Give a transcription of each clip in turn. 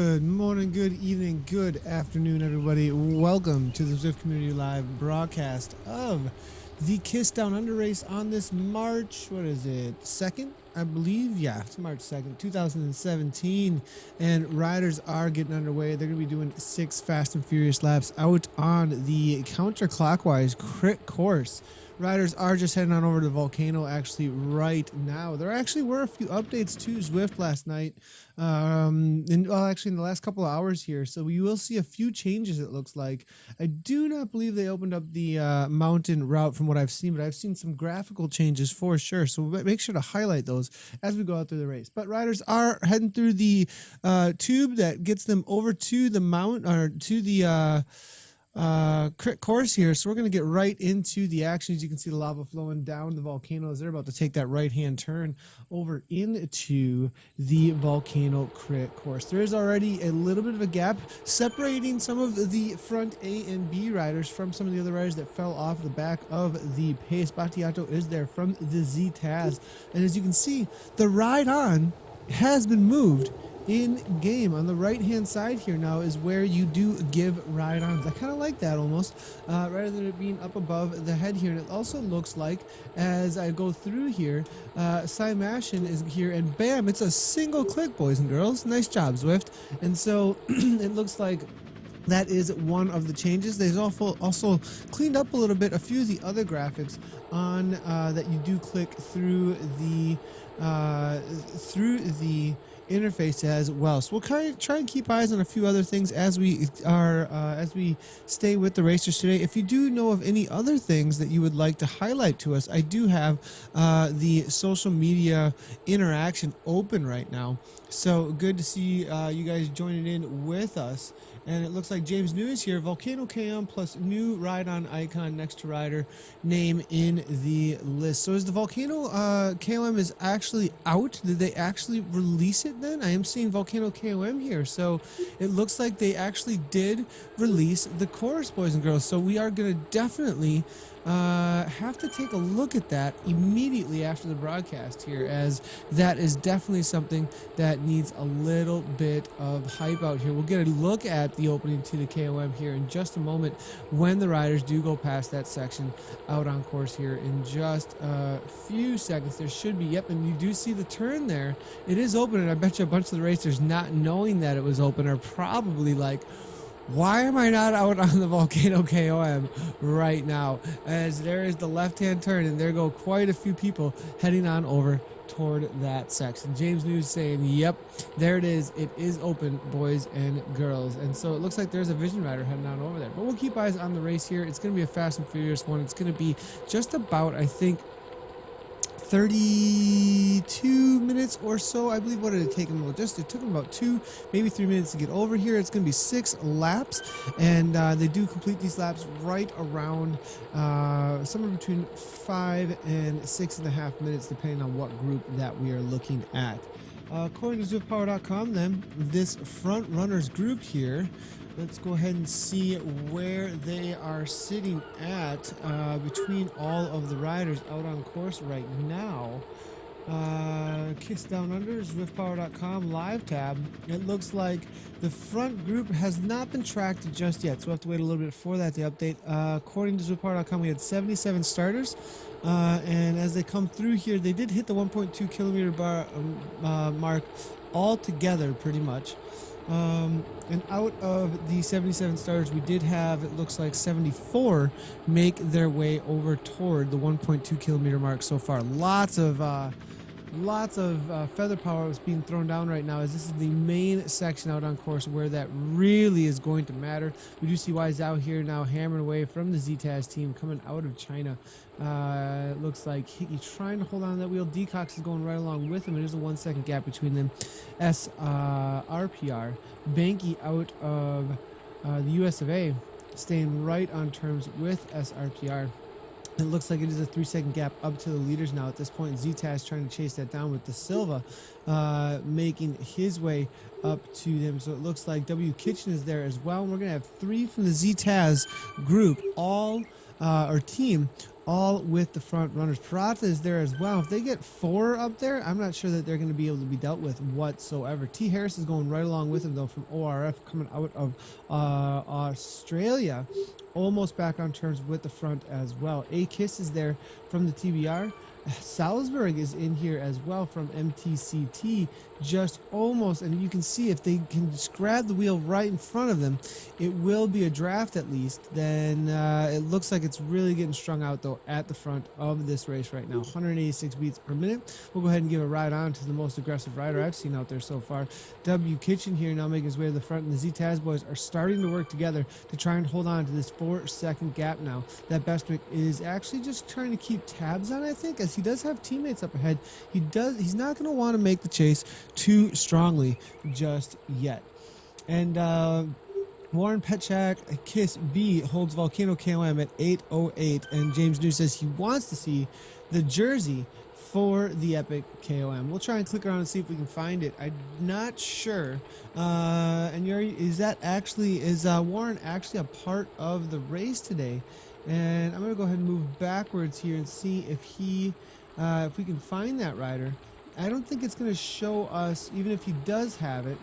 Good morning, good evening, good afternoon, everybody. Welcome to the Zwift Community Live broadcast of the Kiss Down Under race on this March, what is it, 2nd, I believe? Yeah, it's March 2nd, 2017, and riders are getting underway. They're going to be doing 6 fast and furious laps out on the counterclockwise crit course. Riders are just heading on over to the Volcano actually right now. There actually were a few updates to Zwift last night, actually in the last couple of hours here. So we will see a few changes, it looks like. I do not believe they opened up the mountain route from what I've seen, but I've seen some graphical changes for sure. So make sure to highlight those as we go out through the race. But riders are heading through the tube that gets them over to the mount, or to the crit course here. So we're going to get right into the action. As you can see the lava flowing down the volcano as they're about to take that right hand turn over into the volcano crit course. There is already a little bit of a gap separating some of the front A and B riders from some of the other riders that fell off the back of the pace. Battiato is there from the Z-Taz, and as you can see, the ride on has been moved in game. On the right hand side here now is where you do give ride-ons. I kind of like that almost, rather than it being up above the head here. And it also looks like, as I go through here, Cymashin is here, and bam, it's a single click, boys and girls. Nice job, Zwift. And so it looks like that is one of the changes. They've also cleaned up a little bit a few of the other graphics on that you do click through the interface as well. So we'll kind of try and keep eyes on a few other things as we stay with the racers today. If you do know of any other things that you would like to highlight to us, I do have the social media interaction open right now. So good to see you guys joining in with us. And it looks like James New is here. Volcano KM plus new ride-on icon next to rider name in the list. So is the Volcano KOM is actually out? Did they actually release it then? I am seeing Volcano KOM here. So it looks like they actually did release the course, boys and girls. So we are going to definitely have to take a look at that immediately after the broadcast here, as that is definitely something that needs a little bit of hype out here. We'll get a look at the opening to the KOM here in just a moment when the riders do go past that section out on course here in just a few seconds. There should be, yep, and you do see the turn there. It is open, and I bet you a bunch of the racers, not knowing that it was open, are probably like, why am I not out on the Volcano KOM right now? As there is the left-hand turn, and there go quite a few people heading on over toward that section. James News saying, yep, there it is. It is open, boys and girls. And so it looks like there's a Vision Rider heading on over there. But we'll keep eyes on the race here. It's going to be a fast and furious one. It's going to be just about, I think, 32 minutes or so. I believe. What did it take them? It took them about 2, maybe 3 minutes to get over here. It's going to be 6 laps, and they do complete these laps right around somewhere between 5 and 6.5 minutes, depending on what group that we are looking at. According to ZwiftPower.com, then, this front runners group here, let's go ahead and see where they are sitting at between all of the riders out on course right now. Kiss Down Under, ZwiftPower.com live tab. It looks like the front group has not been tracked just yet, so we'll have to wait a little bit for that to update. According to ZwiftPower.com, we had 77 starters, and as they come through here, they did hit the 1.2 kilometer bar mark all together, pretty much. And out of the 77 starters, we did have, it looks like, 74 make their way over toward the 1.2 kilometer mark so far. Lots of feather power is being thrown down right now, as this is the main section out on course where that really is going to matter. We do see Wai Zhao here now hammering away from the Z-Taz team coming out of China. It looks like he's trying to hold on to that wheel. Decox is going right along with him, and there's a 1 second gap between them. RPR. Banky out of the US of A, staying right on terms with SRPR. It looks like it is a 3 second gap up to the leaders now at this point. Z-Taz trying to chase that down with the Silva making his way up to them. So it looks like W Kitchen is there as well. And we're going to have 3 from the Z-Taz group, all or team, all with the front runners. Parata is there as well. If they get 4 up there, I'm not sure that they're going to be able to be dealt with whatsoever. T. Harris is going right along with him, though, from ORF coming out of Australia. Almost back on terms with the front as well. A. Kiss is there from the TBR. Salzburg is in here as well from MTCT, just almost, and you can see if they can just grab the wheel right in front of them, it will be a draft at least. Then it looks like it's really getting strung out though at the front of this race right now. 186 beats per minute. We'll go ahead and give a ride on to the most aggressive rider I've seen out there so far. W. Kitchen here now making his way to the front, and the Z-Taz boys are starting to work together to try and hold on to this 4-second gap now that Bestwick is actually just trying to keep tabs on, I think, as he does have teammates up ahead. He's not going to want to make the chase too strongly just yet. And Warren Petchak, Kiss B, holds Volcano KOM at 8:08, and James New says he wants to see the jersey for the Epic KOM. We'll try and click around and see if we can find it. I'm not sure. And is Warren actually a part of the race today? And I'm going to go ahead and move backwards here and see if we can find that rider. I don't think it's going to show us, even if he does have it.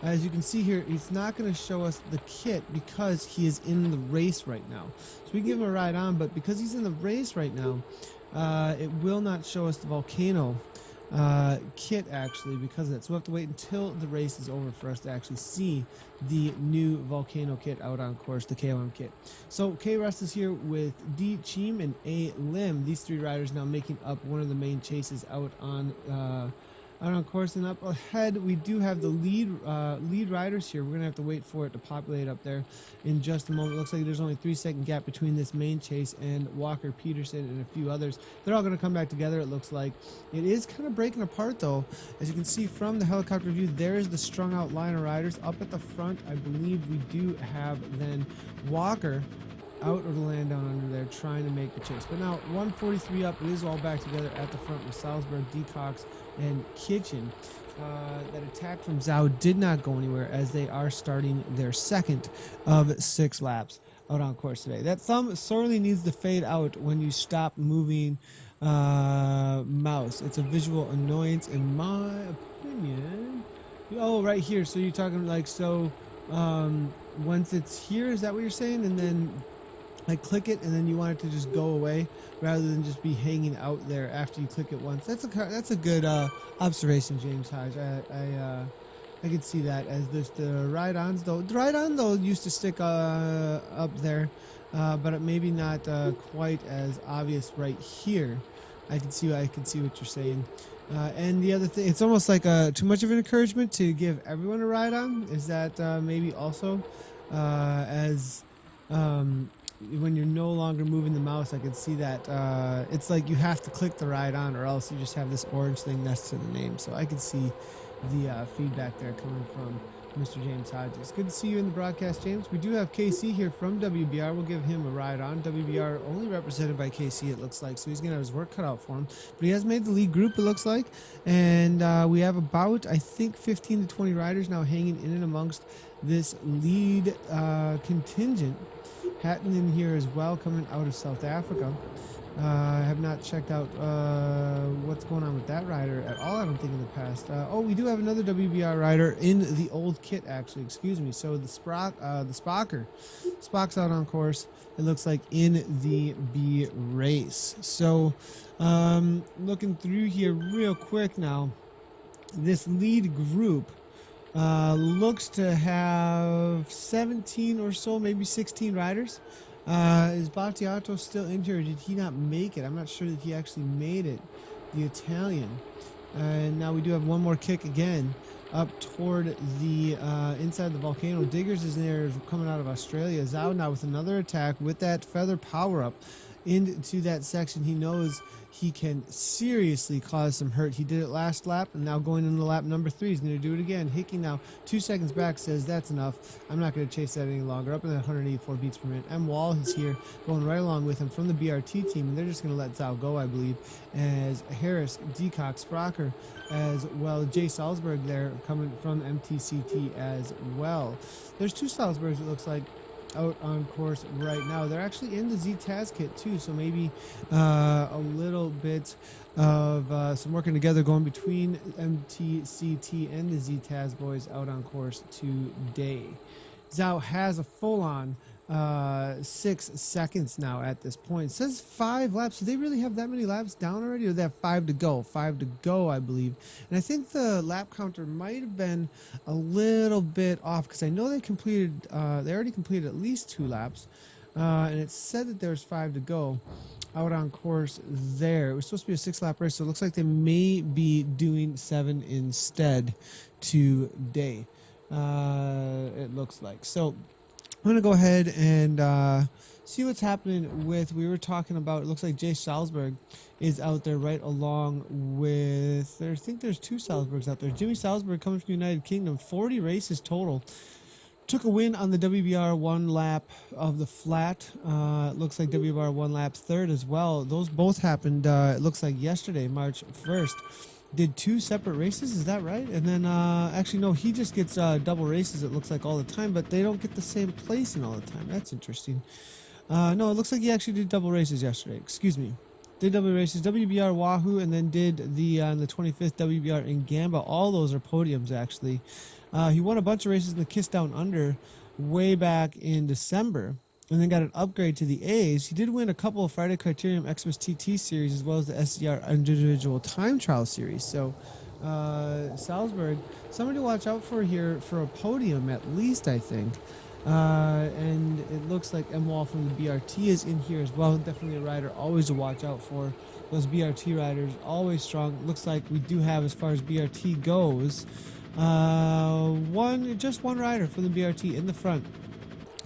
As you can see here, it's not going to show us the kit because he is in the race right now. So we can give him a ride on, but because he's in the race right now, it will not show us the Volcano kit actually because of that. So we'll have to wait until the race is over for us to actually see the new Volcano kit out on course, the KOM kit. So K. Rust is here with D. Cheem and A. Lim. These 3 riders now making up one of the main chases out on course. And up ahead we do have the lead riders here. We're gonna have to wait for it to populate up there in just a moment. It looks like there's only 3-second gap between this main chase and Walker Peterson and a few others. They're all gonna come back together, it looks like. It is kind of breaking apart though. As you can see from the helicopter view, there is the strung out line of riders. Up at the front, I believe we do have then Walker out of the land down under there trying to make the chase. But now 143 up, it is all back together at the front with Salzburg, Decox, and Kitchen. That attack from Zhao did not go anywhere as they are starting their second of 6 laps out on course today. That thumb sorely needs to fade out when you stop moving mouse. It's a visual annoyance in my opinion. Oh, right here. So you're talking like, so once it's here, is that what you're saying? And then like click it and then you want it to just go away rather than just be hanging out there after you click it once. That's a good observation, James Hodge. I could see that as the ride-ons though. The ride-on though used to stick up there, but it maybe not quite as obvious right here. I can see what you're saying. And the other thing, it's almost like too much of an encouragement to give everyone a ride-on. Is that maybe also as when you're no longer moving the mouse, I can see that it's like you have to click the ride on or else you just have this orange thing next to the name. So I can see the feedback there coming from Mr. James Hodges. Good to see you in the broadcast, James. We do have KC here from WBR. We'll give him a ride on. WBR only represented by KC, it looks like, so he's going to have his work cut out for him. But he has made the lead group, it looks like, and we have about, I think, 15 to 20 riders now hanging in and amongst this lead contingent. Hatton in here as well, coming out of South Africa. I have not checked out what's going on with that rider at all, I don't think, in the past. Oh, we do have another WBR rider in the old kit, actually. Excuse me. So the Spocker. Spock's out on course, it looks like, in the B race. So looking through here real quick now, this lead group looks to have 17 or so, maybe 16 riders. Is Battiato still in here? Or did he not make it? I'm not sure that he actually made it, the Italian. And now we do have one more kick again up toward the inside the Volcano. Diggers is in there coming out of Australia. Zhao now with another attack with that feather power up into that section. He knows he can seriously cause some hurt. He did it last lap, and now going into lap number 3, he's going to do it again. Hickey now 2 seconds back says that's enough. I'm not going to chase that any longer. Up in that 184 beats per minute. M. Wall is here going right along with him from the BRT team, and they're just going to let Zhao go, I believe, as Harris, Decock, Sprocker, as well. Jay Salzburg there coming from MTCT as well. There's 2 Salzburgs, it looks like, out on course right now. They're actually in the Z-Taz kit too, so maybe a little bit of some working together going between MTCT and the Z-Taz boys out on course today. Zhao has a full-on 6 seconds now at this point. It says 5 laps. Do they really have that many laps down already, or they have 5 to go? 5 to go, I believe. And I think the lap counter might have been a little bit off, because I know they already completed at least 2 laps, and it said that there's 5 to go out on course there. It was supposed to be a 6-lap race, so it looks like they may be doing 7 instead today. It looks like. So I'm going to go ahead and see what's happening with, we were talking about, it looks like Jay Salzberg is out there right along with, I think there's 2 Salzbergs out there. Jimmy Salzberg coming from the United Kingdom, 40 races total. Took a win on the WBR 1 lap of the flat. It looks like WBR 1 lap third as well. Those both happened, it looks like yesterday, March 1st. Did 2 separate races, is that right? And then, actually, no, he just gets double races, it looks like, all the time, but they don't get the same placing all the time. That's interesting. No, it looks like he actually did double races yesterday. Excuse me. Did double races, WBR Wahoo, and then did the 25th WBR in Gamba. All those are podiums, actually. He won a bunch of races in the Kiss Down Under way back in December, and then got an upgrade to the A's. He did win a couple of Friday Criterium Xmas TT series as well as the SCR Individual Time Trial series. So Salzberg, somebody to watch out for here for a podium at least, I think. And it looks like M. Wall from the BRT is in here as well. Definitely a rider always to watch out for. Those BRT riders always strong. Looks like we do have, as far as BRT goes, just one rider for the BRT in the front.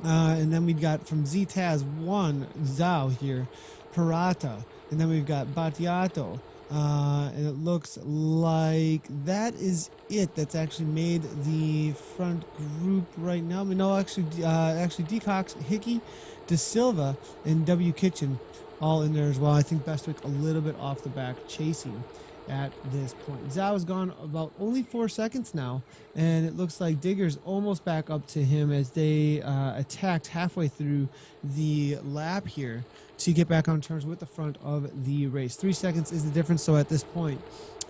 And then we got from Z-Taz 1 Zhao here, Parata, and then we've got Battiato, and it looks like that is it. That's actually made the front group right now. I mean, no, actually Decox, Hickey, De Silva, and W Kitchen all in there as well. I think Bestwick a little bit off the back chasing at this point. Zhao has gone about only 4 seconds now, and it looks like Digger's almost back up to him as they attacked halfway through the lap here to get back on terms with the front of the race. 3 seconds is the difference, so at this point.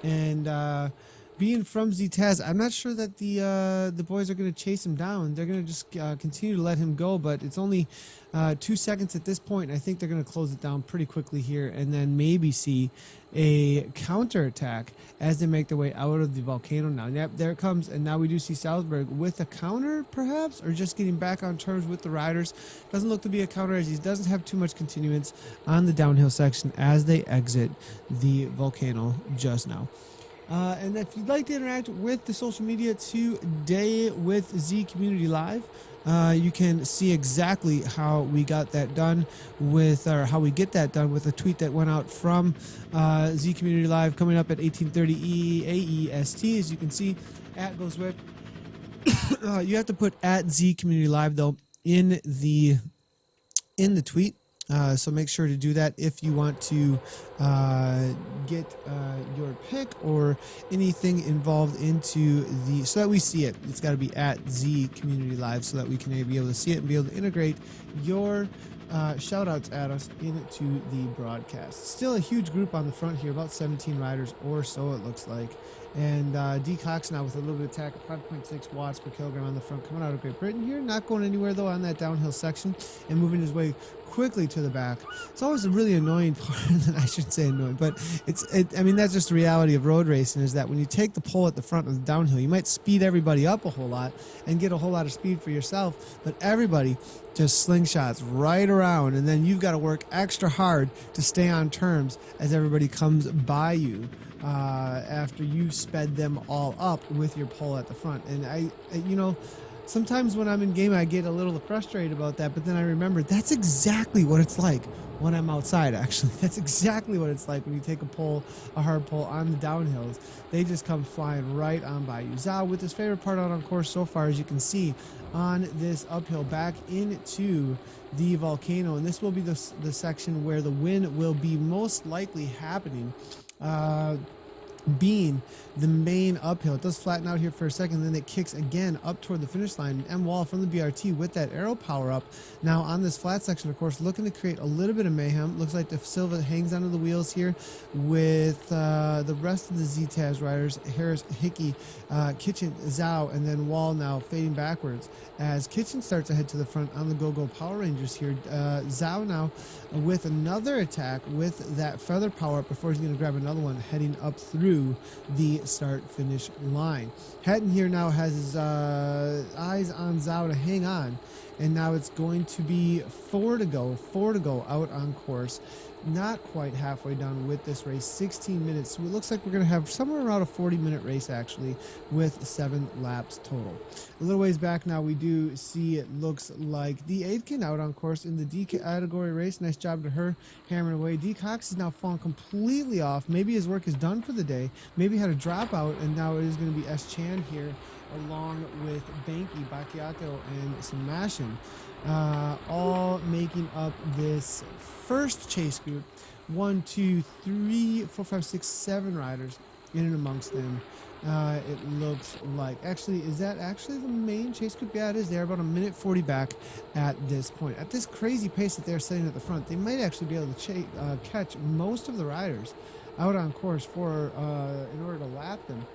And being from Z-Taz, I'm not sure that the boys are going to chase him down. They're going to just continue to let him go, but it's only 2 seconds at this point. I think they're going to close it down pretty quickly here, and then maybe see a counterattack as they make their way out of the volcano now. Yep, there it comes, and now we do see Salzberg with a counter, perhaps, or just getting back on terms with the riders. Doesn't look to be a counter, as he doesn't have too much continuance on the downhill section as they exit the volcano just now. And if you'd like to interact with the social media today with Z Community Live, you can see exactly how we got that done or how we get that done with a tweet that went out from Z Community Live coming up at 1830 AEST. As you can see, at goes with. You have to put at Z Community Live though in the tweet. So make sure to do that if you want to get your pick or anything involved into so that we see it. It's got to be at Z Community Live so that we can be able to see it and be able to integrate your shout outs at us into the broadcast. Still a huge group on the front here, about 17 riders or so it looks like. And D. Cox now with a little bit of attack at 5.6 watts per kilogram on the front, coming out of Great Britain here, not going anywhere though on that downhill section and moving his way quickly to the back. It's always a really annoying part, I shouldn't say annoying, but I mean, that's just the reality of road racing, is that when you take the pole at the front of the downhill, you might speed everybody up a whole lot and get a whole lot of speed for yourself, but everybody just slingshots right around, and then you've got to work extra hard to stay on terms as everybody comes by you after you sped them all up with your pole at the front. And I sometimes when I'm in game, I get a little frustrated about that, but then I remember that's exactly what it's like when I'm outside, actually. That's exactly what it's like when you take a hard pull on the downhills. They just come flying right on by you. Zhao with his favorite part out on course so far, as you can see, on this uphill back into the volcano. And this will be the section where the win will be most likely happening. being the main uphill. It does flatten out here for a second, then it kicks again up toward the finish line. M Wall from the BRT with that arrow power up. Now on this flat section, of course, looking to create a little bit of mayhem. Looks like the Silva hangs onto the wheels here with the rest of the ZTAS riders, Harris, Hickey, Kitchen, Zhao, and then Wall now fading backwards as Kitchen starts to head to the front on the Go-Go Power Rangers here. Zhao now with another attack with that feather power up before he's going to grab another one heading up through the start-finish line. Hatton here now has his eyes on Zhao to hang on, and now it's going to be four to go out on course. Not quite halfway done with this race, 16 minutes. So it looks like we're going to have somewhere around a 40-minute race, actually, with 7 laps total. A little ways back now, we do see it looks like the Aitken out on course in the D category race. Nice job to her, hammering away. D Cox is now fallen completely off. Maybe his work is done for the day. Maybe had a dropout, and now it is going to be S. Chan here, along with Banky, Bacchiato, and Semashin. All making up this first chase group. 1, 2, 3, 4, 5, 6, 7 riders in and amongst them. It looks like, actually, is that actually the main chase group? Yeah, it is. They're about a minute 40 back at this point. At this crazy pace that they're setting at the front, they might actually be able to catch most of the riders out on course for in order to lap them.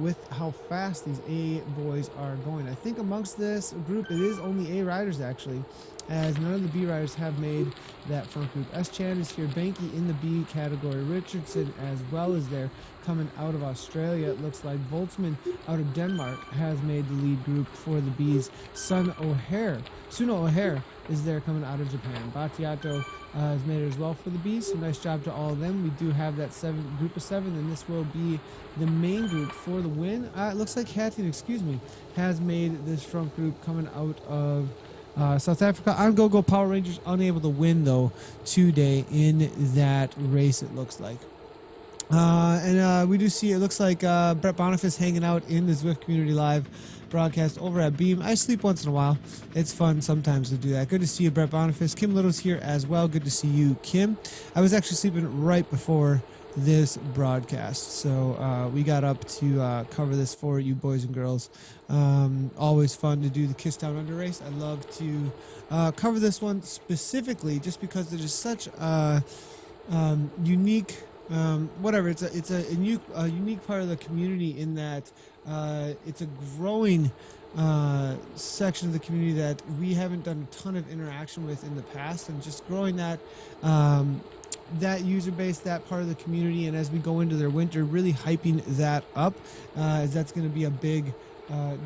With how fast these A boys are going. I think amongst this group, it is only A riders actually, as none of the B riders have made that front group. S. Chan is here, Banky in the B category, Richardson as well as there coming out of Australia. It looks like Voltzmann out of Denmark has made the lead group for the Bs. Suno O'Hare is there coming out of Japan. Battiato has made it as well for the Bs, so nice job to all of them. We do have that group of 7, and this will be the main group for the win. It looks like Hatton, has made this front group coming out of South Africa. On Go-Go Power Rangers, unable to win though today in that race, it looks like. And we do see, it looks like Brett Boniface hanging out in the Zwift Community Live broadcast over at Beam. I sleep once in a while. It's fun sometimes to do that. Good to see you, Brett Boniface. Kim Little's here as well. Good to see you, Kim. I was actually sleeping right before this broadcast, so we got up to cover this for you boys and girls. Always fun to do the Kiss Down Under race. I love to cover this one specifically just because it is such a unique it's a unique part of the community in that it's a growing section of the community that we haven't done a ton of interaction with in the past, and just growing that that user base, that part of the community, and as we go into their winter, really hyping that up, as that's going to be a big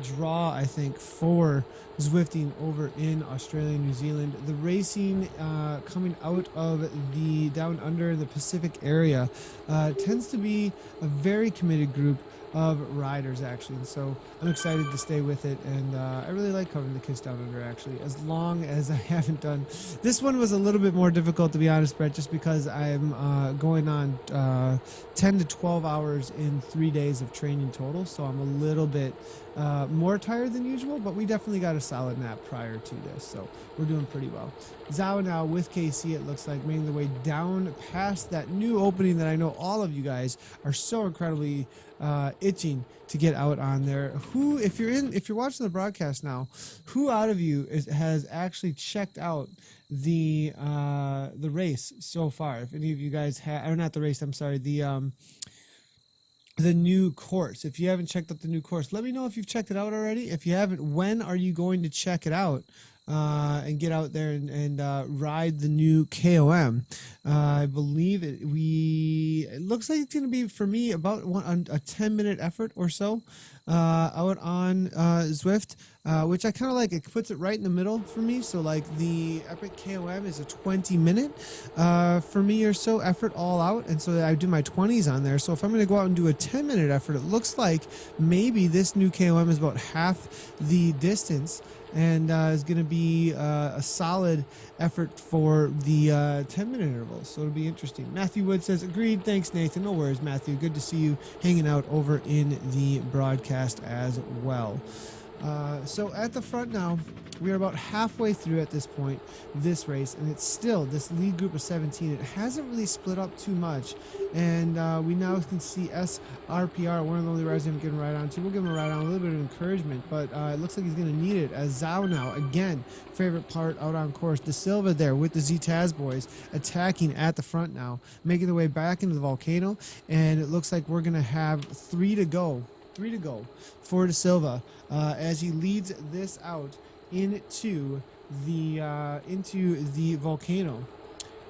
draw, I think, for Zwifting over in Australia and New Zealand. The racing coming out of the Down Under, the Pacific area, tends to be a very committed group of riders, actually, and so I'm excited to stay with it, and I really like covering the Kiss Down Under, actually, as long as I haven't done. This one was a little bit more difficult, to be honest, Brett, just because I'm going on 10 to 12 hours in 3 days of training total, so I'm a little bit more tired than usual, but we definitely got a solid nap prior to this, so we're doing pretty well. Zhao now with KC, it looks like, making the way down past that new opening that I know all of you guys are so incredibly itching to get out on there. Who, if you're watching the broadcast now, who out of you has actually checked out the race so far? If any of you guys have, or not the race, I'm sorry, the new course. If you haven't checked out the new course, let me know if you've checked it out already. If you haven't, when are you going to check it out and get out there and ride the new KOM? I believe it looks like it's going to be, for me, about a 10-minute effort or so out on Zwift, which I kind of like. It puts it right in the middle for me. So like the Epic KOM is a 20-minute for me or so effort all out, and so I do my 20s on there. So if I'm going to go out and do a 10-minute effort, it looks like maybe this new KOM is about half the distance, and is going to be a solid effort for the 10-minute intervals. So it'll be interesting. Matthew Wood says, agreed. Thanks, Nathan. No worries, Matthew. Good to see you hanging out over in the broadcast as well. So at the front now, we are about halfway through at this point, this race, and it's still this lead group of 17. It hasn't really split up too much, and we now can see SRPR, one of the only riders I'm getting right on to. We'll give him a ride on, a little bit of encouragement, but it looks like he's going to need it, as Zhao now, again, favorite part out on course. De Silva there with the Z-Taz boys attacking at the front now, making their way back into the volcano, and it looks like we're going to have 3 to go for De Silva as he leads this out into the volcano.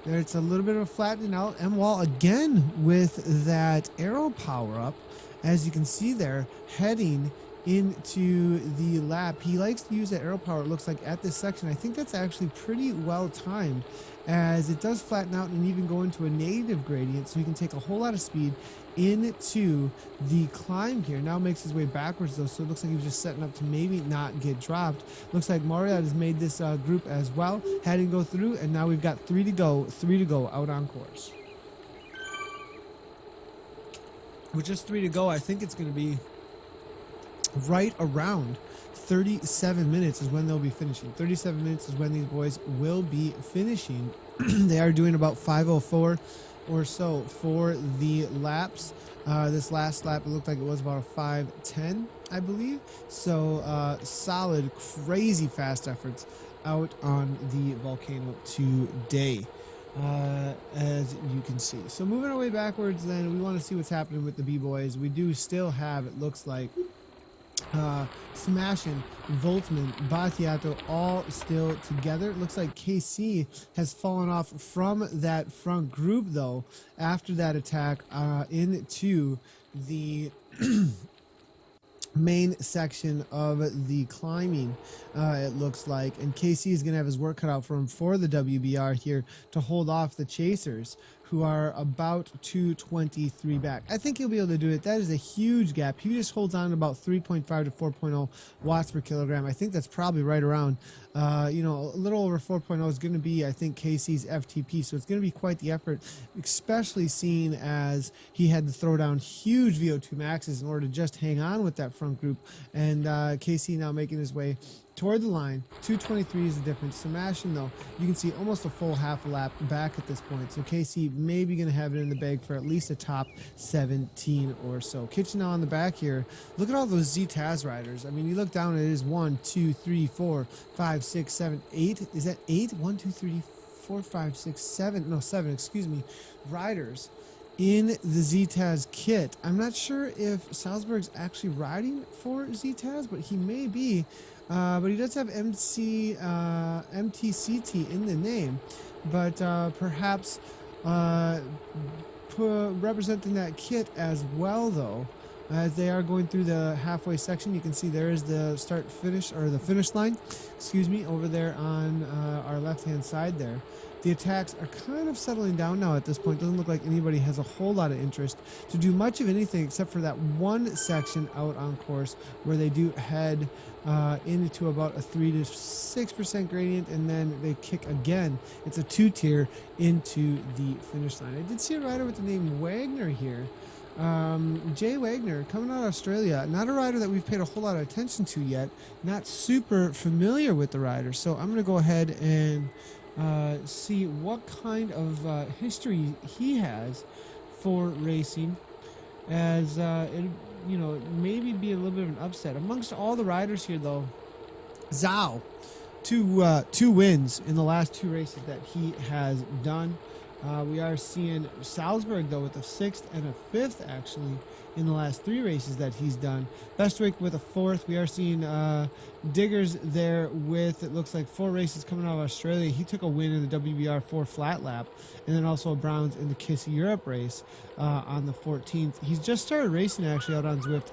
There, it's a little bit of a flattening out. M-Wall again with that arrow power up, as you can see there, heading into the lap. He likes to use that arrow power, it looks like, at this section. I think that's actually pretty well timed, as it does flatten out and even go into a negative gradient, so he can take a whole lot of speed into the climb here. Now makes his way backwards though, so it looks like he was just setting up to maybe not get dropped. Looks like Marriott has made this group as well, had him go through, and now we've got 3 to go out on course. With just 3 to go, I think it's going to be right around 37 minutes is when they'll be finishing. 37 minutes is when these boys will be finishing. They are doing about 5:04 or so for the laps. This last lap, it looked like it was about a 5:10, I believe. So solid, crazy fast efforts out on the volcano today, as you can see. So moving our way backwards, then we want to see what's happening with the B-boys. We do still have, it looks like, Smashing, Voltman, Battiato all still together. It looks like KC has fallen off from that front group though after that attack into the main section of the climbing, it looks like, and KC is going to have his work cut out for him for the WBR here to hold off the chasers, who are about 223 back. I think he'll be able to do it. That is a huge gap. He just holds on to about 3.5 to 4.0 watts per kilogram. I think that's probably right around, a little over 4.0 is going to be, I think, KC's FTP. So it's going to be quite the effort, especially seeing as he had to throw down huge VO2 maxes in order to just hang on with that front group. And KC now making his way toward the line. 223 is the difference. Smashing though, you can see almost a full half a lap back at this point. So KC maybe going to have it in the bag for at least a top 17 or so. Kitchen now on the back here. Look at all those Z-Taz riders. I mean, you look down, it is 1, 2, 3, 4, 5, 6, 7, 8. Is that 8? 1, 2, 3, 4, 5, 6, 7. No, 7, excuse me. Riders in the Z-Taz kit. I'm not sure if Salzburg's actually riding for Z-Taz, but he may be. But he does have MTCT in the name, but perhaps representing that kit as well, though, as they are going through the halfway section. You can see there is the the finish line, excuse me, over there on our left-hand side there. The attacks are kind of settling down now at this point. Doesn't look like anybody has a whole lot of interest to do much of anything except for that one section out on course where they do head into about a 3 to 6% gradient, and then they kick again. It's a 2-tier into the finish line. I did see a rider with the name Wagner here. Jay Wagner, coming out of Australia. Not a rider that we've paid a whole lot of attention to yet. Not super familiar with the rider. So I'm going to go ahead and see what kind of history he has for racing, as maybe be a little bit of an upset amongst all the riders here though. Zhao, two wins in the last 2 races that he has done. We are seeing Salzburg though with a 6th and a 5th actually in the last 3 races that he's done. Bestwick with a 4th. We are seeing Diggers there with, it looks like, 4 races coming out of Australia. He took a win in the WBR 4 flat lap, and then also a Browns in the KISS Europe race on the 14th. He's just started racing actually out on Zwift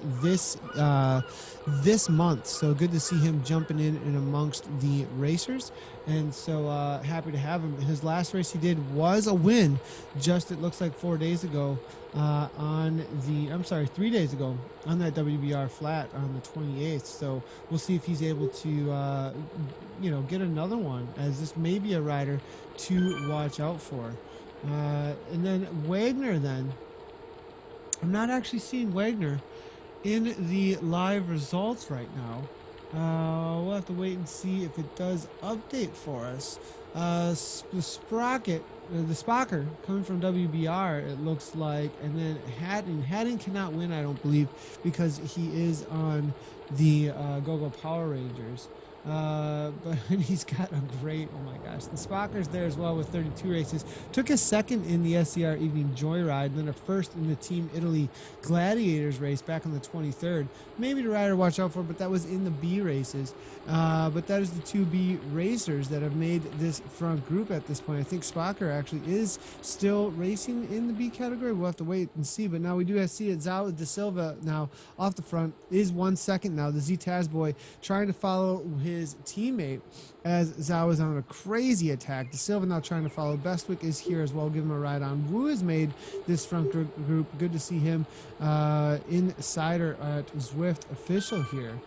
this month, so good to see him jumping in and amongst the racers, and so happy to have him. His last race he did was a win, just it looks like 3 days ago on that WBR flat on the 28th. So we'll see if he's able to get another one, as this may be a rider to watch out for. And then Wagner, then I'm not actually seeing Wagner in the live results right now. We'll have to wait and see if it does update for us. The Sprocket, the Spocker coming from WBR, it looks like, and then Haddon cannot win, I don't believe, because he is on the GoGo Power Rangers. But he's got a great, oh my gosh, the Spocker's there as well with 32 races. Took a second in the SCR Evening Joyride, and then a first in the Team Italy Gladiators race back on the 23rd. Maybe the rider to watch out for, but that was in the B races. But that is the two B racers that have made this front group at this point. I think Spocker actually is still racing in the B category. We'll have to wait and see. But now we do have to see it. Zao de Silva now off the front is 1 second now. The Z-Taz boy trying to follow his teammate as Zhao is on a crazy attack. De Silva now trying to follow. Bestwick is here as well, give him a ride on. Wu has made this front group. Good to see him insider at Zwift official here.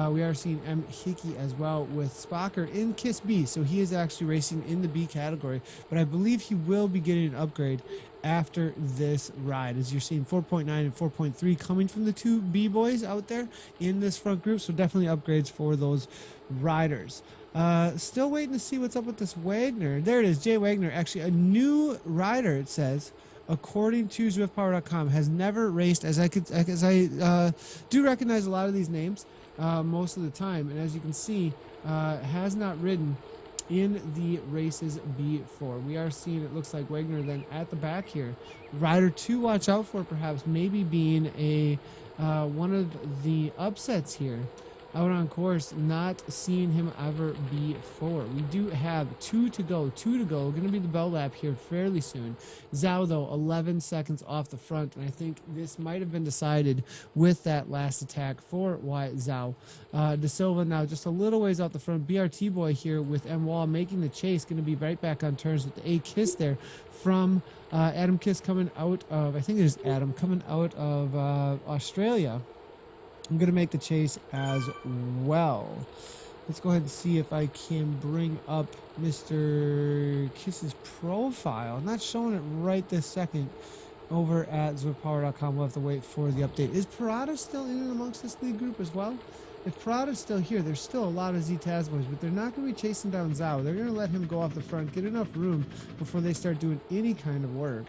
We are seeing M. Hickey as well with Spocker in KISS B, so he is actually racing in the B category, but I believe he will be getting an upgrade after this ride, as you're seeing 4.9 and 4.3 coming from the two B boys out there in this front group, so definitely upgrades for those riders. Still waiting to see what's up with this Wagner. There it is, Jay Wagner, actually a new rider, it says, according to ZwiftPower.com, has never raced, as I do recognize a lot of these names most of the time, and as you can see, has not ridden in the races before. We are seeing, it looks like, Wagner then at the back here. Rider to watch out for, perhaps, maybe being a one of the upsets here out on course. Not seeing him ever before. We do have two to go. Going to be the bell lap here fairly soon. Zhao, though, 11 seconds off the front, and I think this might have been decided with that last attack for Wyatt Zhao. De Silva now just a little ways out the front. BRT boy here with M. Wall making the chase. Going to be right back on turns with the A Kiss there from Adam Kiss coming out of, I think it is Adam, coming out of Australia. I'm going to make the chase as well. Let's go ahead and see if I can bring up Mr. Kiss's profile. I'm not showing it right this second over at ZwiftPower.com. We'll have to wait for the update. Is Parada still in and amongst this lead group as well? If Parada's still here, there's still a lot of Z-Taz boys, but they're not going to be chasing down Zhao. They're going to let him go off the front, get enough room before they start doing any kind of work.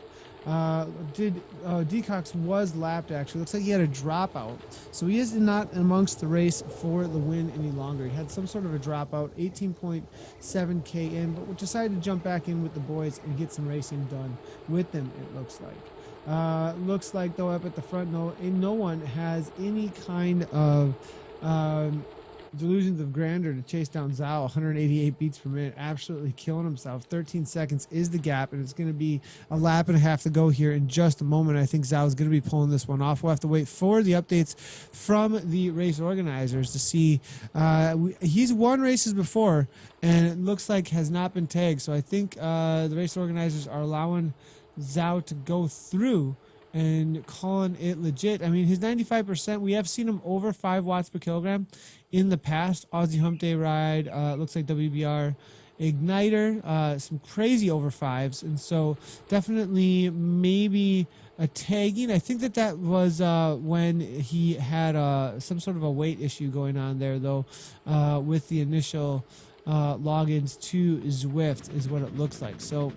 Decox was lapped, actually. Looks like he had a dropout, so he is not amongst the race for the win any longer. He had some sort of a dropout, 18.7k in, but decided to jump back in with the boys and get some racing done with them, it looks like. Looks like, though, up at the front, no one has any kind of delusions of grandeur to chase down Zhao. 188 beats per minute, absolutely killing himself. 13 seconds is the gap, and it's going to be a lap and a half to go here in just a moment. I think Zhao is going to be pulling this one off. We'll have to wait for the updates from the race organizers to see. He's won races before, and it looks like has not been tagged, so I think the race organizers are allowing Zhao to go through and calling it legit. I mean, his 95%, we have seen him over 5 watts per kilogram in the past. Aussie Hump Day ride, looks like WBR Igniter, some crazy over 5s, and so definitely maybe a tagging. I think that was when he had some sort of a weight issue going on there, though, with the initial logins to Zwift is what it looks like. So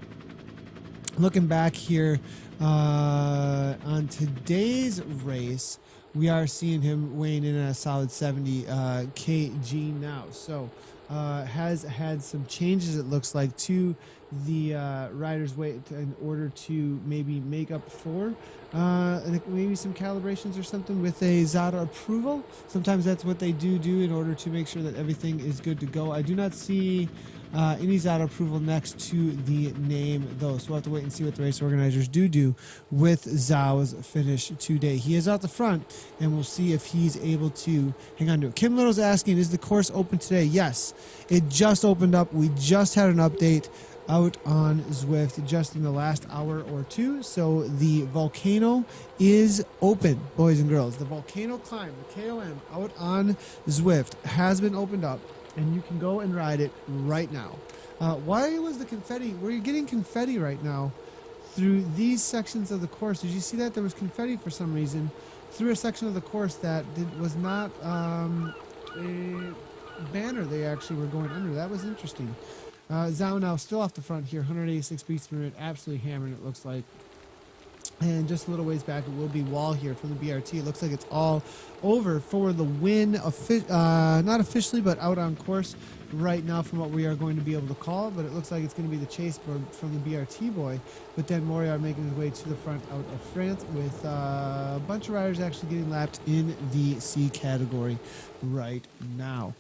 looking back here on today's race, we are seeing him weighing in at a solid 70 kg now. So has had some changes, it looks like, to the rider's weight in order to maybe make up for maybe some calibrations or something with a Zada approval. Sometimes that's what they do in order to make sure that everything is good to go. I do not see any Zada approval next to the name, though, so we'll have to wait and see what the race organizers do with Zhao's finish today. He is out the front, and we'll see if he's able to hang on to it. Kim Little's asking, is the course open today? Yes, it just opened up. We just had an update out on Zwift just in the last hour or two, so the volcano is open, boys and girls. The volcano climb, the KOM, out on Zwift has been opened up, and you can go and ride it right now. Why was the confetti? Were you getting confetti right now through these sections of the course? Did you see that? There was confetti for some reason through a section of the course that was not a banner they actually were going under. That was interesting. Zhao now still off the front here, 186 beats per minute, absolutely hammering it looks like. And just a little ways back, it will be Wall here from the BRT. It looks like it's all over for the win, not officially, but out on course right now from what we are going to be able to call. But it looks like it's going to be the chase from the BRT boy. But then Moriard making his way to the front out of France with a bunch of riders actually getting lapped in the C category right now.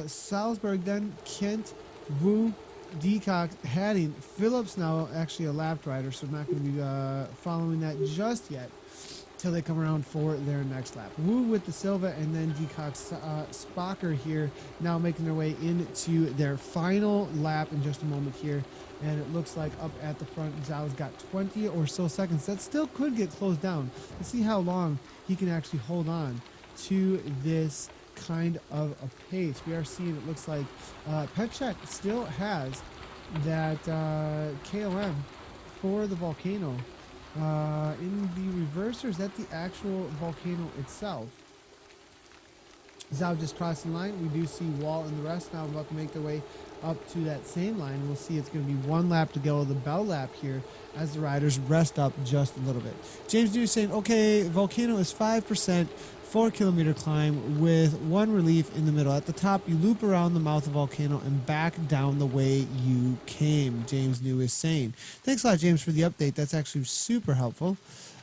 Salzburg then, Kent, Wu, Deacock, Hadding, Phillips now actually a lapped rider, so I'm not going to be following that just yet till they come around for their next lap. Wu with the Silva, and then Deacock, Spocker here now making their way into their final lap in just a moment here. And it looks like up at the front, Zhao's got 20 or so seconds. That still could get closed down. Let's see how long he can actually hold on to this kind of a pace. We are seeing, it looks like Petchek still has that KOM for the Volcano in the reverse, or is that the actual Volcano itself? Zhao just crossing the line. We do see Wall and the rest now about to make their way up to that same line. We'll see it's going to be one lap to go, the bell lap here, as the riders rest up just a little bit. James New saying, okay, Volcano is 5%, 4-kilometer climb with one relief in the middle. At the top, you loop around the mouth of Volcano and back down the way you came, James New is saying. Thanks a lot, James, for the update. That's actually super helpful.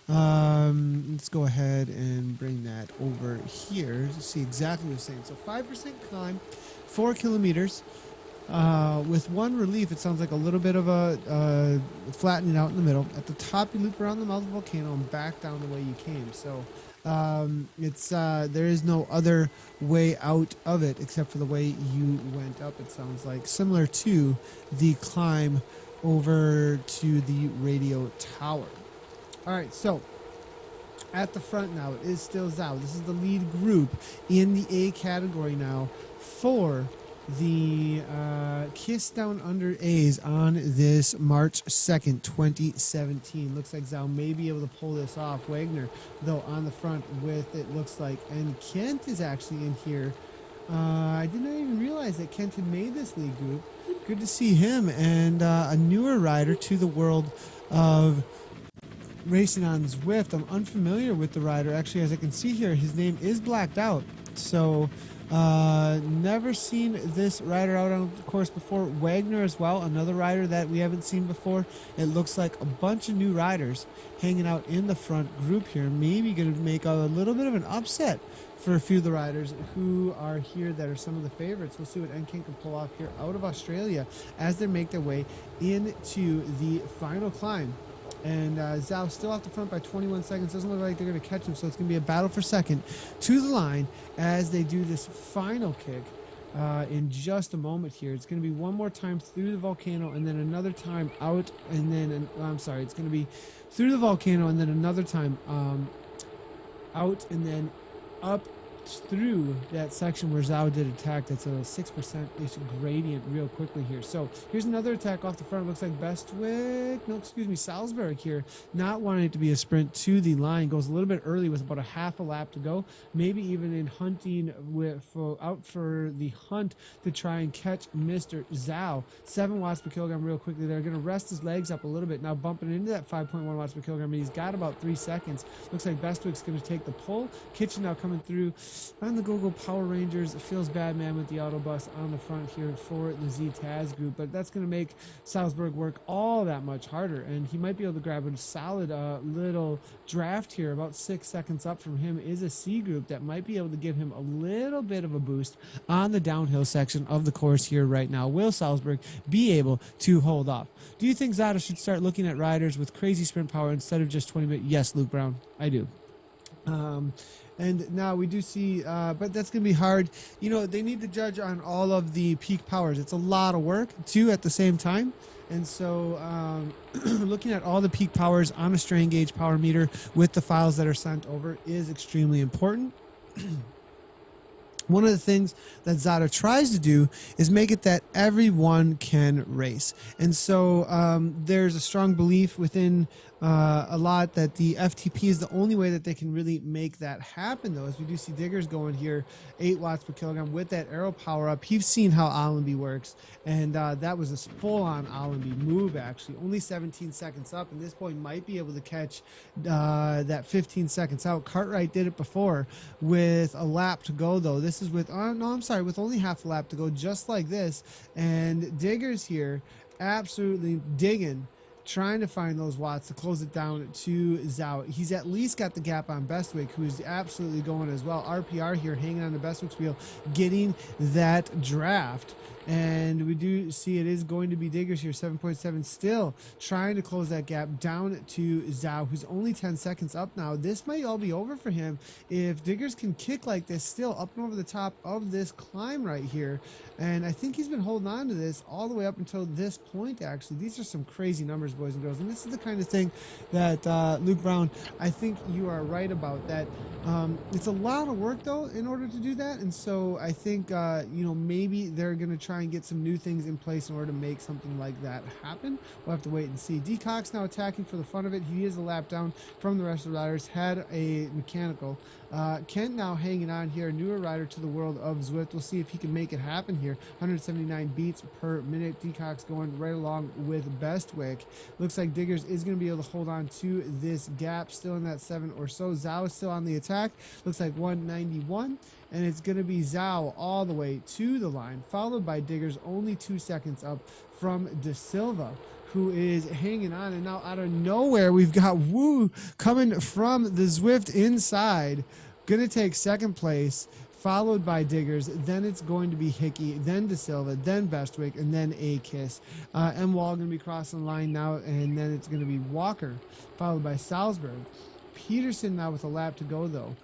Let's go ahead and bring that over here to see exactly what it's saying. So 5% climb, 4 kilometers. With one relief, it sounds like a little bit of a flattening out in the middle. At the top, you loop around the mouth of the Volcano and back down the way you came. So it's there is no other way out of it except for the way you went up, it sounds like. Similar to the climb over to the radio tower. All right, so at the front now, it is still Zhao. This is the lead group in the A category now for the Kiss Down Under A's on this March 2nd, 2017. Looks like Zhao may be able to pull this off. Wagner, though, on the front with, it looks like, and Kent is actually in here. I did not even realize that Kent had made this lead group. Good to see him, and a newer rider to the world of racing on Zwift. I'm unfamiliar with the rider. Actually, as I can see here, his name is blacked out. So, never seen this rider out on the course before. Wagner as well, another rider that we haven't seen before. It looks like a bunch of new riders hanging out in the front group here. Maybe going to make a little bit of an upset for a few of the riders who are here that are some of the favorites. We'll see what Enkin can pull off here out of Australia as they make their way into the final climb. And Zhao still off the front by 21 seconds. Doesn't look like they're going to catch him, so it's going to be a battle for second to the line as they do this final kick in just a moment here. It's going to be one more time through the Volcano and then another time out, and then, it's going to be through the Volcano and then another time out and then up through that section where Zhao did attack. That's a 6%-ish gradient real quickly here. So here's another attack off the front. Looks like Salzburg here, not wanting it to be a sprint to the line. Goes a little bit early with about a half a lap to go. Maybe even in hunting out for the hunt to try and catch Mr. Zhao. 7 watts per kilogram real quickly. They're going to rest his legs up a little bit. Now bumping into that 5.1 watts per kilogram. And he's got about 3 seconds. Looks like Bestwick's going to take the pull. Kitchen now coming through on the Google Power Rangers. It feels bad, man, with the Autobus on the front here for the Z-Taz group, but that's going to make Salzburg work all that much harder, and he might be able to grab a solid little draft here. About 6 seconds up from him is a C group that might be able to give him a little bit of a boost on the downhill section of the course here right now. Will Salzburg be able to hold off? Do you think Zada should start looking at riders with crazy sprint power instead of just 20 minutes? Yes, Luke Brown, I do. And now we do see, but that's going to be hard. You know, they need to judge on all of the peak powers. It's a lot of work, too, at the same time. And so looking at all the peak powers on a strain gauge power meter with the files that are sent over is extremely important. One of the things that Zada tries to do is make it that everyone can race. And so there's a strong belief within a lot that the FTP is the only way that they can really make that happen, though, as we do see Diggers going here 8 watts per kilogram with that arrow power up. You've seen how Allenby works, and that was a full-on Allenby move, actually. Only 17 seconds up, and this boy might be able to catch that 15 seconds out. Cartwright did it before with a lap to go, though. This is with, with only half a lap to go, just like this. And Diggers here absolutely digging, trying to find those watts to close it down to Zhao. He's at least got the gap on Bestwick, who's absolutely going as well. RPR here hanging on the Bestwick's wheel, getting that draft. And we do see it is going to be Diggers here, 7.7, still trying to close that gap down to Zhao, who's only 10 seconds up now. This might all be over for him if Diggers can kick like this, still up and over the top of this climb right here. And I think he's been holding on to this all the way up until this point, actually. These are some crazy numbers, boys and girls. And this is the kind of thing that, Luke Brown, I think you are right about that. It's a lot of work, though, in order to do that. And so I think, maybe they're going to try and get some new things in place in order to make something like that happen. We'll have to wait and see. D. Cox now attacking for the fun of it. He is a lap down from the rest of the riders. Had a mechanical. Kent now hanging on here, a newer rider to the world of Zwift. We'll see if he can make it happen here. 179 beats per minute. D. Cox going right along with Bestwick. Looks like Diggers is going to be able to hold on to this gap, still in that 7 or so. Zhao is still on the attack. Looks like 191. And it's going to be Zhao all the way to the line, followed by Diggers, only 2 seconds up from De Silva, who is hanging on. And now out of nowhere, we've got Wu coming from the Zwift inside, going to take second place, followed by Diggers. Then it's going to be Hickey, then De Silva, then Bestwick, and then A-Kiss. M. Wall going to be crossing the line now, and then it's going to be Walker, followed by Salzburg. Peterson now with a lap to go, though.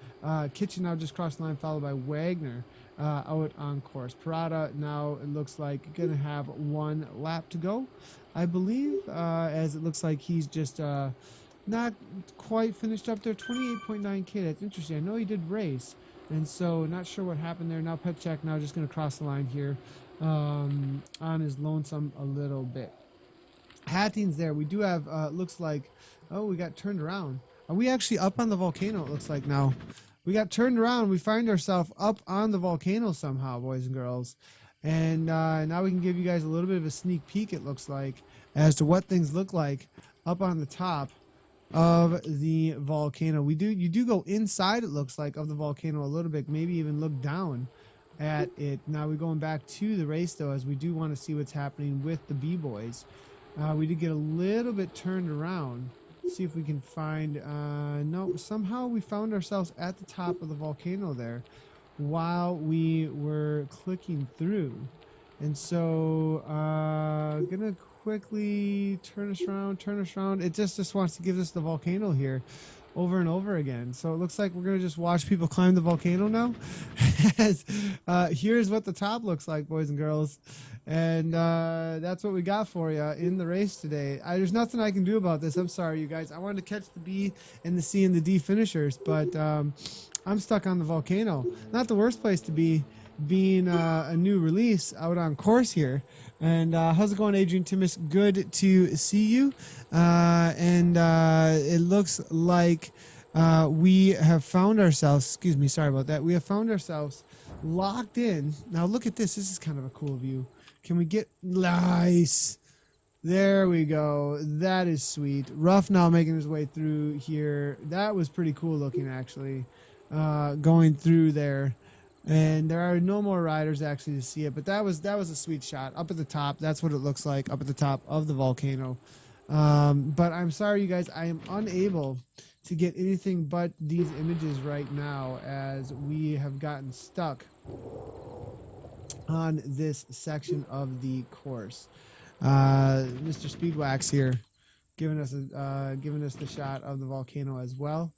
Kitchen now just crossed the line, followed by Wagner out on course. Parada now, it looks like, going to have 1 lap to go, I believe, as it looks like he's just not quite finished up there. 28.9K, that's interesting. I know he did race, and so not sure what happened there. Now Petchak now just going to cross the line here on his lonesome a little bit. Hatting's there. We do have, looks like, oh, we got turned around. Are we actually up on the volcano, it looks like now? We got turned around. We find ourselves up on the volcano somehow, boys and girls. And now we can give you guys a little bit of a sneak peek, it looks like, as to what things look like up on the top of the volcano. You do go inside, it looks like, of the volcano a little bit, maybe even look down at it. Now we're going back to the race, though, as we do want to see what's happening with the B-Boys. We did get a little bit turned around. See if we can find, no, somehow we found ourselves at the top of the volcano there while we were clicking through. And so, gonna quickly turn us around. It just wants to give us the volcano here over and over again. So it looks like we're gonna just watch people climb the volcano now. As, here's what the top looks like, boys and girls. And that's what we got for you in the race today. There's nothing I can do about this. I'm sorry, you guys. I wanted to catch the B and the C and the D finishers, but I'm stuck on the volcano. Not the worst place to be, being a new release out on course here. And how's it going, Adrian Timmis? Good to see you. It looks like we have found ourselves, excuse me, sorry about that. We have found ourselves locked in. Now look at this. This is kind of a cool view. Can we get nice? There we go. That is sweet. Ruff now making his way through here. That was pretty cool looking, actually, going through there. And there are no more riders actually to see it, but that was a sweet shot up at the top. That's what it looks like up at the top of the volcano. But I'm sorry, you guys, I am unable to get anything but these images right now, as we have gotten stuck on this section of the course. Mr. Speedwax here giving us the shot of the volcano as well.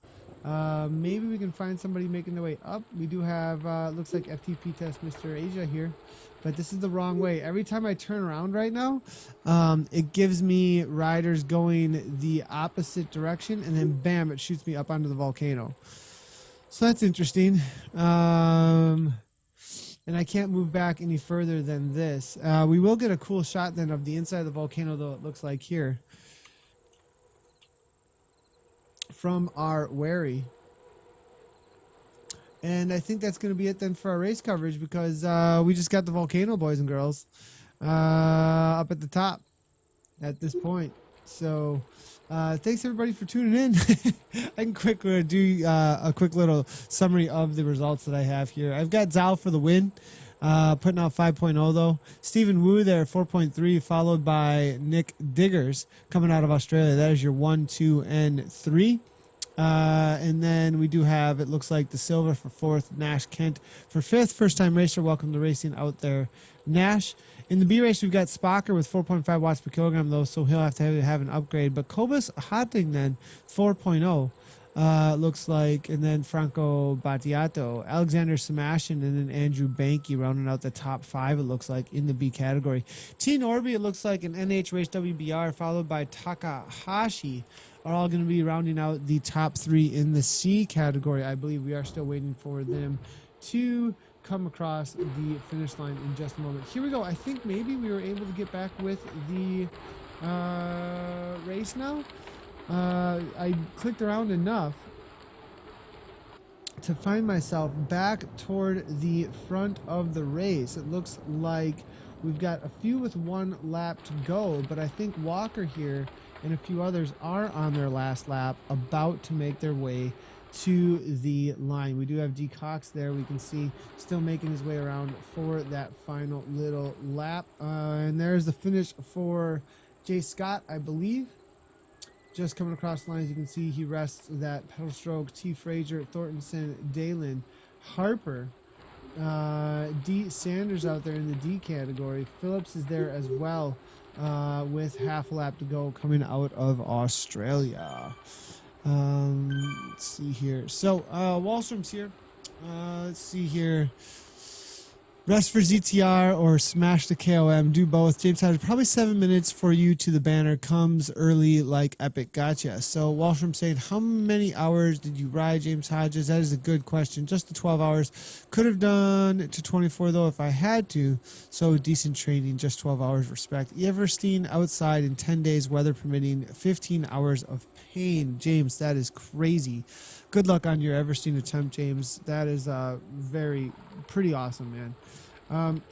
Maybe we can find somebody making their way up. We do have looks like FTP test Mr. Asia here, but this is the wrong way. Every time I turn around right now, it gives me riders going the opposite direction, and then bam, it shoots me up onto the volcano. So that's interesting. And I can't move back any further than this. We will get a cool shot then of the inside of the volcano, though, it looks like here. from our wary. And I think that's going to be it then for our race coverage, because we just got the Volcano boys and girls up at the top at this point. So thanks everybody for tuning in. I can quickly do a quick little summary of the results that I have here. I've got Zhao for the win, putting out 5.0 though. Stephen Wu there, 4.3, followed by Nick Diggers coming out of Australia. That is your 1, 2, and 3. And then we do have, it looks like, the silver for 4th, Nash Kent for 5th. First time racer, welcome to racing out there, Nash. In the B race, we've got Spocker with 4.5 watts per kilogram, though, so he'll have to have an upgrade. But Cobus Hotting then, 4.0, looks like. And then Franco Battiato, Alexander Sebastian, and then Andrew Banky rounding out the top 5, it looks like, in the B category. T Norby, it looks like, an NH Race WBR, followed by Takahashi, are all going to be rounding out the top 3 in the C category. I believe we are still waiting for them to come across the finish line in just a moment. Here we go. I think maybe we were able to get back with the race now. I clicked around enough to find myself back toward the front of the race. It looks like we've got a few with 1 lap to go, but I think Walker here and a few others are on their last lap, about to make their way to the line. We do have D Cox there, we can see, still making his way around for that final little lap. And there's the finish for Jay Scott, I believe. Just coming across the line, as you can see, he rests that pedal stroke. T. Frazier, Thorntonson, Dalen, Harper, D. Sanders out there in the D category. Phillips is there as well, with half a lap to go, coming out of Australia. Let's see here. So Wallstrom's here. Let's see here. Rest for ZTR or smash the KOM. Do both. James Hodges, probably 7 minutes for you to the banner. Comes early like Epic. Gotcha. So Wallstrom saying, how many hours did you ride, James Hodges? That is a good question. Just the 12 hours. Could have done to 24 though if I had to. So decent training. Just 12 hours. Respect. Everstein outside in 10 days, weather permitting. 15 hours of pain. James, that is crazy. Good luck on your Everstein attempt, James. That is pretty awesome, man.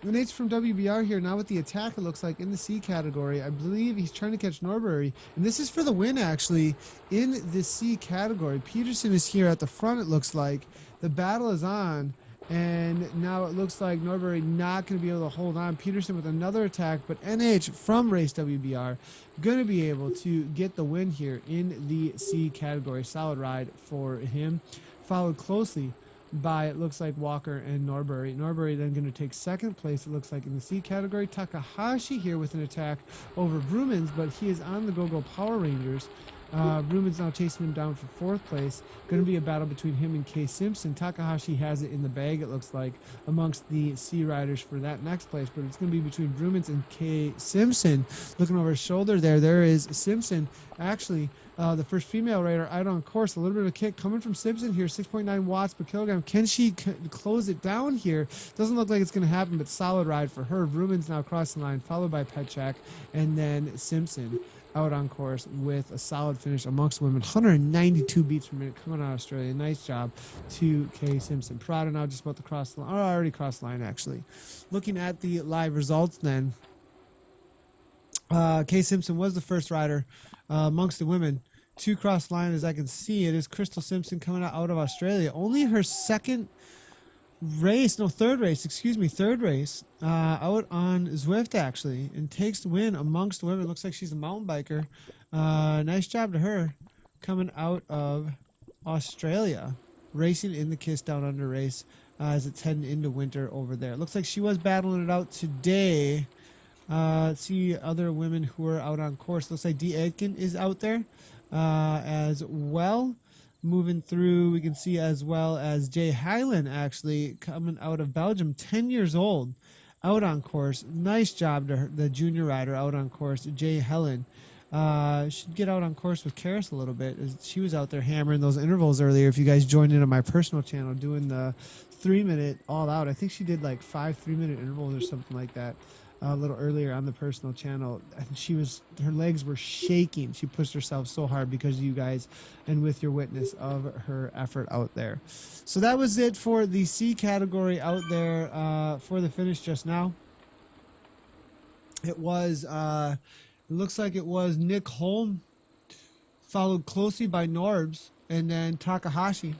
Nate's from WBR here now with the attack, it looks like, in the C category. I believe he's trying to catch Norbury. And this is for the win, actually, in the C category. Peterson is here at the front, it looks like. The battle is on. And now it looks like Norbury not going to be able to hold on. Peterson with another attack, but NH from Race WBR going to be able to get the win here in the C category. Solid ride for him. Followed closely by, it looks like, Walker and Norbury. Norbury then going to take 2nd place, it looks like, in the C category. Takahashi here with an attack over Brumans, but he is on the Go-Go Power Rangers. Ruben's now chasing him down for 4th place. Going to be a battle between him and Kay Simpson. Takahashi has it in the bag, it looks like, amongst the C riders for that next place. But it's going to be between Brumans and Kay Simpson. Looking over his shoulder there is Simpson. Actually, the first female rider out on course. A little bit of a kick coming from Simpson here. 6.9 watts per kilogram. Can she close it down here? Doesn't look like it's going to happen, but solid ride for her. Ruben's now crossing the line, followed by Petchak, and then Simpson out on course with a solid finish amongst women. 192 beats per minute coming out of Australia. Nice job to Kay Simpson. Prada now just about to cross the line. Oh, already crossed the line, actually. Looking at the live results then, Kay Simpson was the first rider amongst the women to cross the line. As I can see, it is Crystal Simpson coming out of Australia. Only her third race out on Zwift, actually, and takes the win amongst the women. Looks like she's a mountain biker. Nice job to her coming out of Australia, racing in the Kiss Down Under race as it's heading into winter over there. Looks like she was battling it out today. Let's see other women who are out on course. Looks like Dee Aitken is out there as well. Moving through, we can see as well as Jay Hyland, actually, coming out of Belgium, 10 years old, out on course. Nice job to her, the junior rider out on course, Jay Helen. Should get out on course with Karis a little bit, as she was out there hammering those intervals earlier. If you guys joined in on my personal channel doing the 3-minute all out, I think she did like 5 3-minute intervals or something like that. a little earlier on the personal channel. And her legs were shaking. She pushed herself so hard because of you guys and with your witness of her effort out there. So that was it for the C category out there for the finish just now. It was, it looks like it was Nick Holm, followed closely by Norbs, and then Takahashi.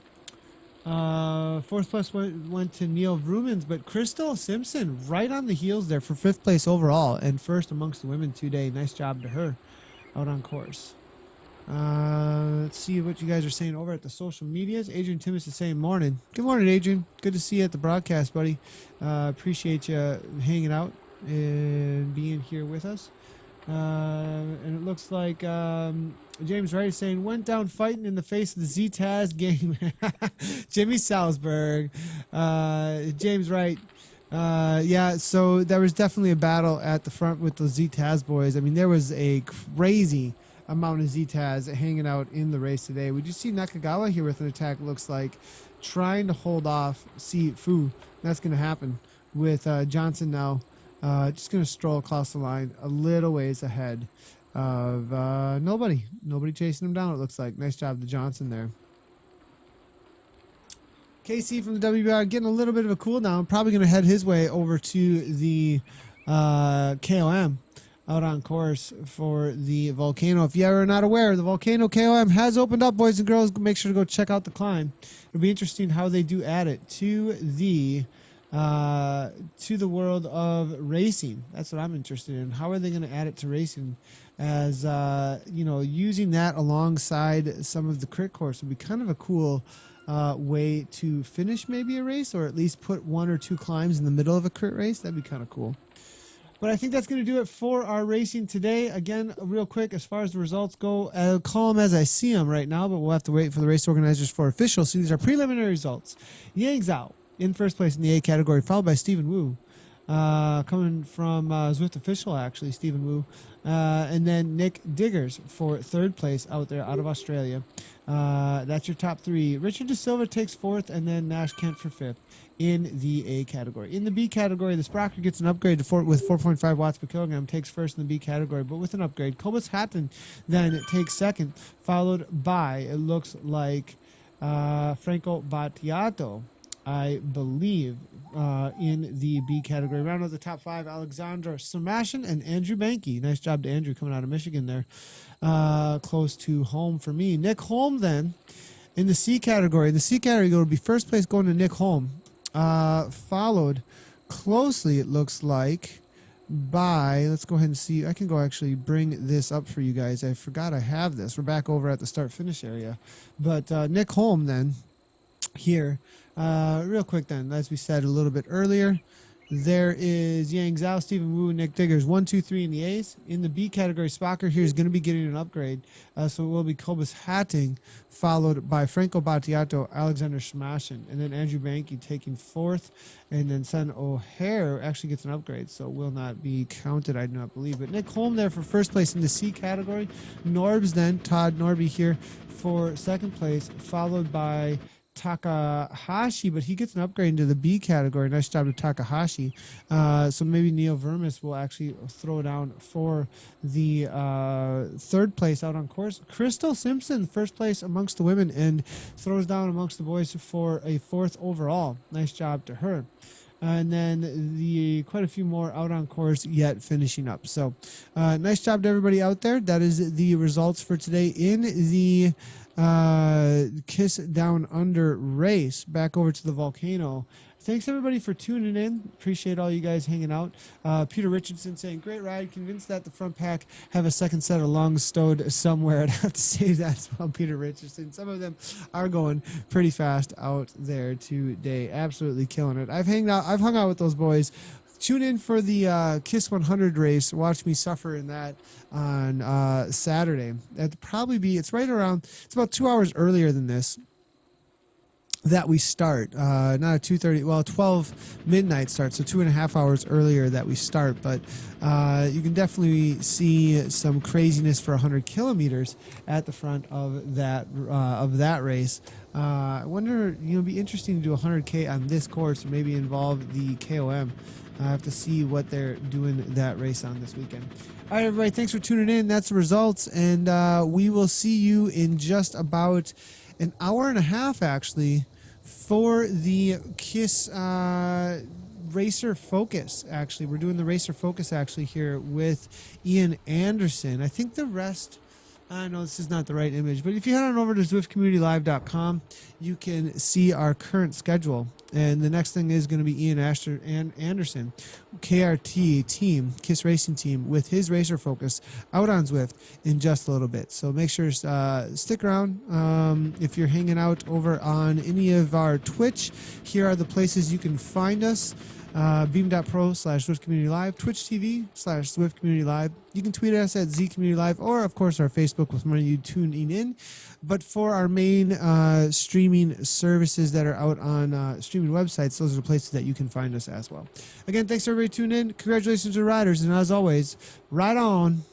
Fourth place went to Neil Vrumens, but Crystal Simpson right on the heels there for fifth place overall and first amongst the women today. Nice job to her out on course. Let's see what you guys are saying over at the social medias. Adrian Timmis is saying morning. Good morning, Adrian. Good to see you at the broadcast, buddy. Appreciate you hanging out and being here with us. And it looks like James Wright is saying, went down fighting in the face of the Z-Taz game. Jimmy Salzberg. James Wright. Yeah, so there was definitely a battle at the front with the Z-Taz boys. I mean, there was a crazy amount of Z-Taz hanging out in the race today. We do see Nakagawa here with an attack, looks like, trying to hold off Sifu. That's going to happen with Johnson now. Just going to stroll across the line a little ways ahead of nobody. Nobody chasing him down, it looks like. Nice job to Johnson there. KC from the WBR getting a little bit of a cool down. Probably going to head his way over to the KOM out on course for the Volcano. If you are not aware, the Volcano KOM has opened up, boys and girls. Make sure to go check out the climb. It'll be interesting how they do add it to the world of racing. That's what I'm interested in. How are they going to add it to racing? As you know, using that alongside some of the crit course would be kind of a cool way to finish maybe a race, or at least put one or two climbs in the middle of a crit race. That'd be kind of cool. But I think that's going to do it for our racing today. Again, real quick, as far as the results go, I'll call them as I see them right now, but we'll have to wait for the race organizers for official. So these are preliminary results. Yang Zhao in first place in the A category, followed by Stephen Wu. Coming from Zwift Official, actually, Stephen Wu. And then Nick Diggers for third place out there out of Australia. That's your top three. Richard De Silva takes fourth, and then Nash Kent for fifth in the A category. In the B category, the Sprocker gets an upgrade to with 4.5 watts per kilogram, takes first in the B category, but with an upgrade. Cobus Hatton then takes second, followed by, it looks like, Franco Battiato, I believe, in the B category. Round of the top five, Alexandra Samashin and Andrew Banky. Nice job to Andrew coming out of Michigan there. Close to home for me. Nick Holm then in the C category. The C category will be first place going to Nick Holm. Followed closely, it looks like, by, let's go ahead and see. I can go actually bring this up for you guys. I forgot I have this. We're back over at the start finish area. But Nick Holm then here. Real quick then, as we said a little bit earlier, there is Yang Zhao, Stephen Wu, Nick Diggers, 1, 2, 3 in the A's. In the B category, Spocker here is going to be getting an upgrade. So it will be Cobus Hatting, followed by Franco Battiato, Alexander Schmashin, and then Andrew Banky taking fourth. And then Sen O'Hare actually gets an upgrade, so will not be counted, I do not believe. But Nick Holm there for first place in the C category. Norbs then, Todd Norby here for second place, followed by Takahashi, but he gets an upgrade into the B category. Nice job to Takahashi. So maybe Neil Vermis will actually throw down for the third place out on course. Crystal Simpson, first place amongst the women, and throws down amongst the boys for a fourth overall. Nice job to her. And then quite a few more out on course yet finishing up. So nice job to everybody out there. That is the results for today in the Kiss Down Under race. Back over to the Volcano. Thanks everybody for tuning in. Appreciate all you guys hanging out. Peter Richardson saying, great ride. Convinced that the front pack have a second set of lungs stowed somewhere. I'd have to say that as well, Peter Richardson. Some of them are going pretty fast out there today. Absolutely killing it. I've hung out with those boys. Tune in for the Kiss 100 race. Watch me suffer in that on Saturday. That'd probably be, it's about 2 hours earlier than this. that we start, not at 2:30, well, 12 midnight start, so 2.5 hours earlier that we start. But you can definitely see some craziness for 100 kilometers at the front of that race. I wonder, it'd be interesting to do 100K on this course, or maybe involve the KOM. I have to see what they're doing that race on this weekend. All right, everybody, thanks for tuning in. That's the results, and we will see you in just about an hour and a half, actually, for the KISS Racer Focus. Actually, we're doing the Racer Focus actually here with Ian Anderson. I think the rest, I know this is not the right image, but if you head on over to ZwiftCommunityLive.com, you can see our current schedule. And the next thing is going to be Ian Anderson, KRT team, KISS Racing team, with his Racer Focus out on Zwift in just a little bit. So make sure to stick around. If you're hanging out over on any of our Twitch, here are the places you can find us. Beam.pro/ZwiftCommunityLive, Twitch TV/ZwiftCommunityLive. You can tweet us at ZCommunityLive, or of course our Facebook with many of you tuning in. But for our main streaming services that are out on streaming websites, those are the places that you can find us as well. Again, thanks everybody tuning in. Congratulations to the riders, and as always, ride on.